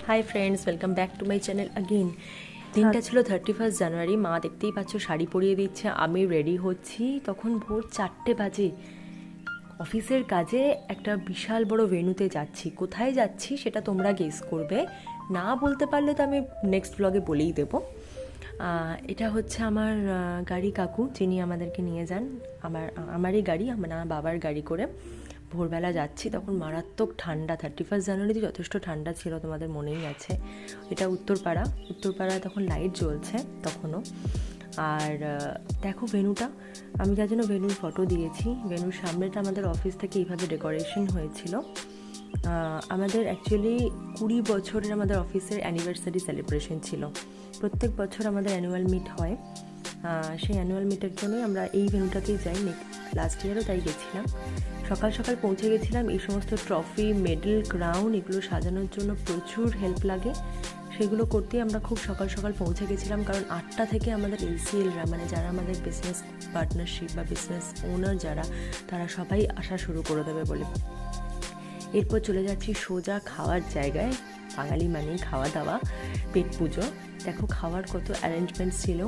Hi friends, welcome back to my channel again. দিনটা ছিল 31 জানুয়ারি। মা দেখতেই পাচ্ছ শাড়ি পরিয়ে দিচ্ছে, আমি রেডি হচ্ছি। তখন ভোর 4টে বাজে। অফিসের কাজে একটা বিশাল বড় ভেন্যুতে যাচ্ছি। কোথায় যাচ্ছি সেটা তোমরা গেস করবে, না বলতে পারলে তো আমি নেক্সট ব্লগে বলেই দেবো। এটা হচ্ছে আমার গাড়ি, কাকু যিনি আমাদেরকে নিয়ে যান। আমারই গাড়ি, আমার বাবার গাড়ি করে ভোরবেলা যাচ্ছি। তখন মারাত্মক ঠান্ডা, 31 জানুয়ারিতে যথেষ্ট ঠান্ডা ছিল, তোমাদের মনেই আছে। এটা উত্তরপাড়ায় তখন লাইট জ্বলছে তখনও। আর দেখো ভেন্যুটা, আমি যার জন্য ভেন্যুর ফটো দিয়েছি। ভেন্যুর সামনেটা আমাদের অফিস থেকে এইভাবে ডেকোরেশন হয়েছিল। আমাদের অ্যাকচুয়ালি 20 বছরের আমাদের অফিসের অ্যানিভার্সারি সেলিব্রেশন ছিল। প্রত্যেক বছর আমাদের অ্যানুয়াল মিট হয়। সেই অ্যানুয়াল মিটের জন্যই আমরা এই ভেন্যুটাতেই যাই। লাস্ট ইয়ারও তাই গেছিলাম। সকাল সকাল পৌঁছে গেছিলাম। এই সমস্ত ট্রফি, মেডেল, ক্রাউন এগুলো সাজানোর জন্য প্রচুর হেল্প লাগে। সেগুলো করতেই আমরা খুব সকাল সকাল পৌঁছে গেছিলাম, কারণ 8টা থেকে আমাদের এলসিএলরা, মানে যারা আমাদের বিজনেস পার্টনারশিপ বা বিজনেস ওনার যারা, তারা সবাই আসা শুরু করে দেবে বলে। এরপর চলে যাচ্ছি সোজা খাওয়ার জায়গায়। বাঙালি মানেই খাওয়া দাওয়া, পেট পুজো। দেখো খাওয়ার কত অ্যারেঞ্জমেন্টস ছিল।